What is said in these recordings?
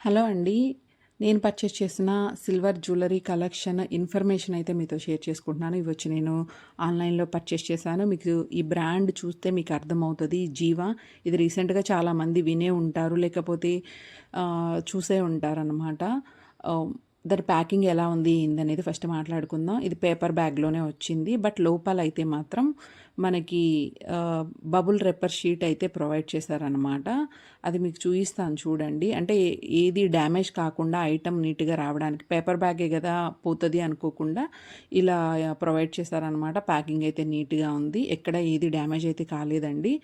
Hello అండి. నేను purchase చేసిన సిల్వర్ జ్యువెలరీ కలెక్షన్ ఇన్ఫర్మేషన్ అయితే మీతో షేర్ చేసుకుంటున్నాను. ఇవి వచ్చి నేను ఆన్‌లైన్‌లో పర్చేస్ చేశాను. మీకు ఈ బ్రాండ్ చూస్తే మీకు అర్థమవుతది. జీవా. ఇది రీసెంట్‌గా చాలామంది వినే ఉంటారు. లేకపోతే చూసే ఉంటారనమాట. ఆహ్, దాని ప్యాకింగ్ ఎలా ఉంది ఏందనేది ఫస్ట్ మాట్లాడుకుందాం. ఇది పేపర్ బ్యాగ్‌లోనే వచ్చింది. బట్ లోపలైతే మాత్రం మనకి బబుల్ రేపర్ షీట్ అయితే ప్రొవైడ్ చేశారనమాట. అది మీకు చూయిస్తాను చూడండి. అంటే ఏది డ్యామేజ్ కాకుండా ఐటెమ్ నీట్‌గా రావడానికి పేపర్ బ్యాగే గదా! పోతది అనుకోకుండా ఇలా ప్రొవైడ్ చేశారనమాట. ప్యాకింగ్ అయితే నీట్‌గా ఉంది. ఎక్కడ ఏది డ్యామేజ్ అయితే కాలేదండి.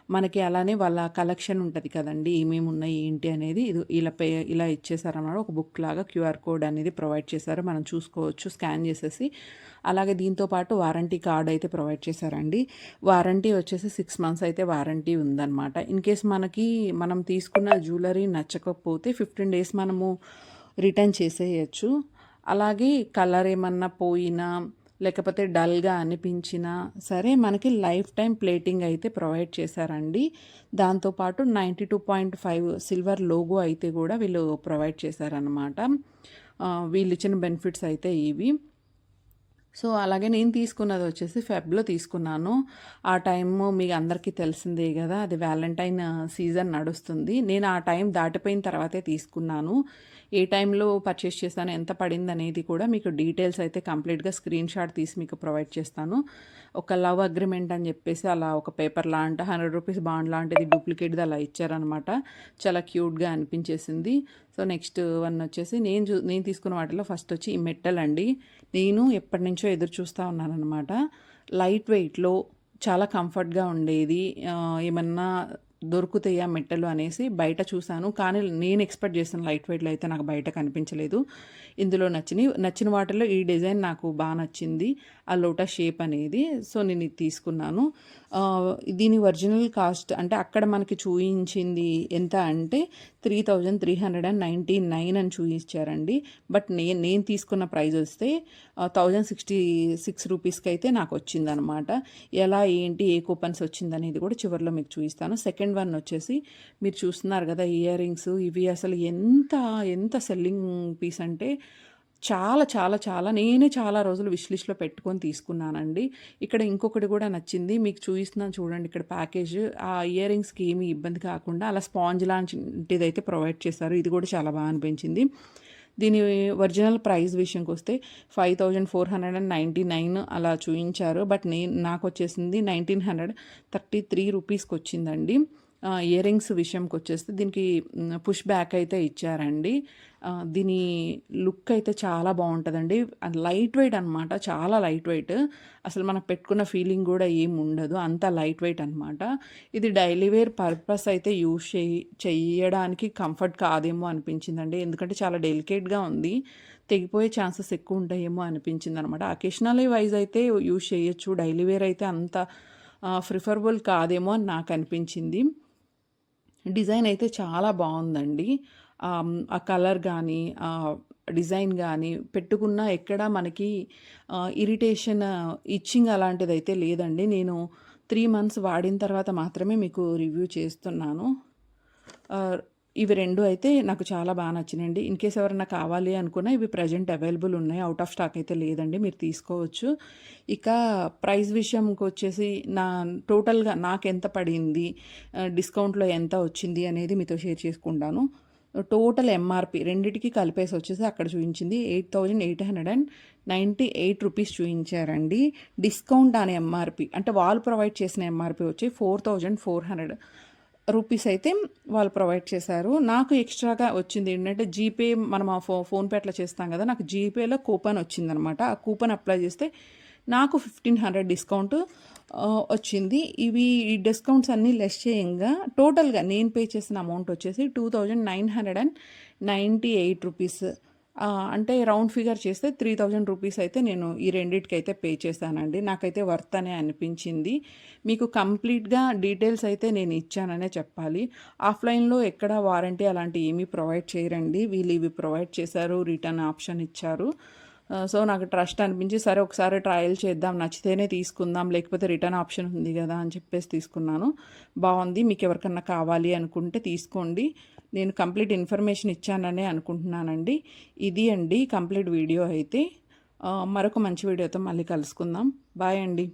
మనకి అలానే వాళ్ళ కలెక్షన్ ఉంటది కదండీ! ఏమేమి ఉన్నాయి ఏంటి అనేది ఇది ఇలా ఇచ్చేసారనమాట. ఒక బుక్ లాగా క్యూఆర్ కోడ్ అనేది ప్రొవైడ్ చేశారు. మనం చూసుకోవచ్చు స్కాన్ చేసేసి. అలాగే దీంతో పాటు వారంటీ కార్డ్ అయితే ప్రొవైడ్ చేశారండి. వారంటీ వచ్చేసి 6 మంత్స్ అయితే వారంటీ ఉందనమాట. ఇన్‌కేస్ మనం తీసుకున్న జ్యువెలరీ నచ్చకపోతే 15 డేస్ మనము రిటర్న్ చేసేయొచ్చు. అలాగే కలర్ ఏమన్నా పోయినా లేకపోతే డల్‌గా అనిపించినా సరే మనకి లైఫ్ టైం ప్లేటింగ్ అయితే ప్రొవైడ్ చేశారండి. దాంతో పాటు 92.5 సిల్వర్ లోగో అయితే గూడా వీళ్ళు ప్రొవైడ్ చేశారనమాట. వీళ్ళిచ్చిన బెనిఫిట్స్ అయితే ఇవి. సో, అలాగే నేను తీసుకున్నది వచ్చేసి ఫెబ్‌లో తీసుకున్నాను. ఆ టైము మీ అందరికీ తెలిసిందే గదా! అది వ్యాలంటైన్ సీజన్ నడుస్తుంది. నేను ఆ టైం దాటిపోయిన తర్వాతే తీసుకున్నాను. ఏ టైంలో పర్చేస్ చేశాను, ఎంత పడిందనేది కూడా మీకు డీటెయిల్స్ అయితే కంప్లీట్‌గా స్క్రీన్‌షాట్ తీసి మీకు ప్రొవైడ్ చేస్తాను. ఒక లవ్ అగ్రీమెంట్ అని చెప్పేసి అలా ఒక పేపర్ లాంటి ₹100 బాండ్ లాంటిది డూప్లికేట్‌ది అలా ఇచ్చారనమాట. చాలా క్యూట్‌గా అనిపించేసింది. సో, నెక్స్ట్ వన్ వచ్చేసి నేను తీసుకున్న వాటిలో ఫస్ట్ వచ్చి ఈ మెట్టలండి. నేను ఎప్పటినుంచో ఎదురు చూస్తా ఉన్నాననమాట. లైట్ వెయిట్‌లో చాలా కంఫర్ట్‌గా ఉండేది. ఏమన్నా దొరుకుతాయా మెట్టలు అనేసి బయట చూసాను. కానీ నేను ఎక్స్‌పెక్ట్ చేసిన లైట్ వెయిట్‌లో అయితే నాకు బయట కనిపించలేదు. ఇందులో నచ్చిన వాటిలో ఈ డిజైన్ నాకు నచ్చింది. ఆ లోటస్ షేప్ అనేది. సో, నేను ఇది తీసుకున్నాను. దీని ఒరిజినల్ కాస్ట్ అంటే అక్కడ మనకి చూయించింది ఎంత అంటే 3,399 అని చూయించారండి. బట్ నేను తీసుకున్న ప్రైస్ వస్తే 1,066 రూపీస్‌కైతే నాకొచ్చిందనమాట. ఎలా ఏంటి ఏ కూపన్స్ వచ్చిందనేది కూడా చివరిలో మీకు చూయిస్తాను. సెకండ్ వన్ వచ్చేసి మీరు చూస్తున్నారు కదా! ఇయర్ రింగ్స్ ఇవి అసలు ఎంత సెల్లింగ్ పీస్ అంటే చాలా, చాలా, చాలా నేనే చాలా రోజులు విష్ లిస్ట్‌లో పెట్టుకొని తీసుకున్నానండి. ఇక్కడ ఇంకొకటి కూడా నచ్చింది. మీకు చూయిస్తున్నాను చూడండి ఇక్కడ ప్యాకేజ్. ఆ ఇయర్ రింగ్స్‌కి ఏమి ఇబ్బంది కాకుండా అలా స్పాంజ్ లాంటిదైతే ప్రొవైడ్ చేశారు. ఇది కూడా చాలా అనిపించింది. దీని ఒరిజినల్ ప్రైస్ విషయంకొస్తే 5,499 అలా చూయించారు. బట్ నాకొచ్చేసింది 1,933 రూపీస్‌కొచ్చిందండి. ఇయర్ రింగ్స్ విషయంకొచ్చేస్తే దీనికి పుష్ బ్యాక్ అయితే ఇచ్చారండి. దీని లుక్ అయితే చాలా బావుంటదండి. అది లైట్ వెయిట్ అనమాట. చాలా లైట్ వెయిట్. అసలు మనకు పెట్టుకున్న ఫీలింగ్ గూడా ఏముండదు. అంత లైట్ వెయిట్ అనమాట. ఇది డైలీ వేర్ పర్పస్ అయితే యూజ్ చెయ్యడానికి కంఫర్ట్ కాదేమో అనిపించిందండి. ఎందుకంటే చాలా డెలికేట్‌గా ఉంది. తెగిపోయే ఛాన్సెస్ ఎక్కువుంటాయేమో అనిపించిందనమాట. అకేషనల్లీ వైస్ అయితే యూజ్ చేయొచ్చు. డైలీ వేర్ అయితే అంత ప్రిఫరబుల్ కాదేమో అని నాకనిపించింది. డిజైన్ అయితే చాలా బావుందండి. ఆ కలర్ గానీ, డిజైన్ గానీ పెట్టుకున్నా ఎక్కడా మనకి ఇరిటేషన్, ఇచ్చింగ్ అలాంటిదైతే లేదండి. నేను 3 మంత్స్ వాడిన తర్వాత మాత్రమే మీకు రివ్యూ చేస్తున్నాను. ఆహ్, ఇవి 2 అయితే నాకు చాలా నచ్చినాయండి. ఇన్‌కేస్ ఎవరన్నా కావాలి అనుకున్నా ఇవి ప్రెజెంట్ అవైలబుల్ ఉన్నాయి. ఔట్ ఆఫ్ స్టాక్ అయితే లేదండి. మీరు తీసుకోవచ్చు. ఇక ప్రైస్ విషయంకొచ్చేసి టోటల్‌గా నాకెంత పడింది, డిస్కౌంట్‌లో ఎంత వచ్చింది అనేది మీతో షేర్ చేసుకుంటాను. టోటల్ ఎంఆర్‌పి రెండిటికి కలిపేసి వచ్చేసి అక్కడ చూయించింది 8,898 రూపీస్ చూయించారండి. డిస్కౌంట్ అనే ఎంఆర్‌పి అంటే వాళ్ళు ప్రొవైడ్ చేసిన ఎంఆర్‌పి వచ్చి 4,400 రూపీస్ అయితే వాళ్ళు ప్రొవైడ్ చేశారు. నాకు ఎక్స్‌ట్రాగా వచ్చింది ఏంటంటే జీపే మనం ఆ ఫోన్‌పే అట్లా చేస్తాం కదా! నాకు జీపేలో కూపన్ వచ్చిందనమాట. ఆ కూపన్ అప్లై చేస్తే నాకు 1,500 డిస్కౌంట్ వచ్చింది. ఈ డిస్కౌంట్స్ అన్నీ లెస్ చేయంగా టోటల్‌గా నేను పే చేసిన అమౌంట్ వచ్చేసి 2,998 రూపీస్. అంటే రౌండ్ ఫిగర్ చేస్తే 3,000 రూపీస్ అయితే నేను ఈ రెండిటికైతే పే చేశానండి. నాకైతే వర్త్ అనే అనిపించింది. మీకు కంప్లీట్‌గా డీటెయిల్స్ అయితే నేను ఇచ్చాననే చెప్పాలి. ఆఫ్‌లైన్‌లో ఎక్కడ వారంటీ అలాంటివి ఏమీ ప్రొవైడ్ చేయరండి. వీళ్ళు ఇవి ప్రొవైడ్ చేశారు. రిటర్న్ ఆప్షన్ ఇచ్చారు. సో, నాకు ట్రస్ట్ అనిపించి సరే ఒకసారి ట్రయల్ చేద్దాం, నచ్చితేనే తీసుకుందాం, లేకపోతే రిటర్న్ ఆప్షన్ ఉంది గదా! అని చెప్పేసి తీసుకున్నాను. బావుంది. మీకెవరికన్నా కావాలి అనుకుంటే తీసుకోండి. నేను కంప్లీట్ ఇన్ఫర్మేషన్ ఇచ్చాననే అనుకుంటున్నానండి. ఇది అండి కంప్లీట్ వీడియో అయితే. మరొక మంచి వీడియోతో మళ్ళీ కలుసుకుందాం. బాయ్ అండి.